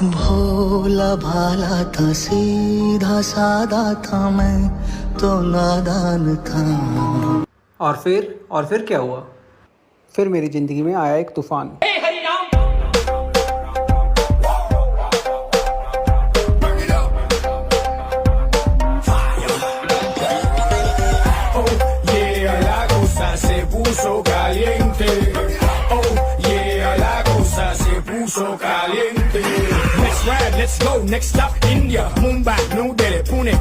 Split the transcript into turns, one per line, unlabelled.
भोला भाला था, सीधा सादा था, मैं तो नादान था।
और फिर क्या हुआ?
फिर मेरी ज़िंदगी में आया एक तूफान।
Puso caliente, oh yeah, la cosa se puso caliente. Let's ride, let's go, next stop India, Mumbai, New Delhi, Pune.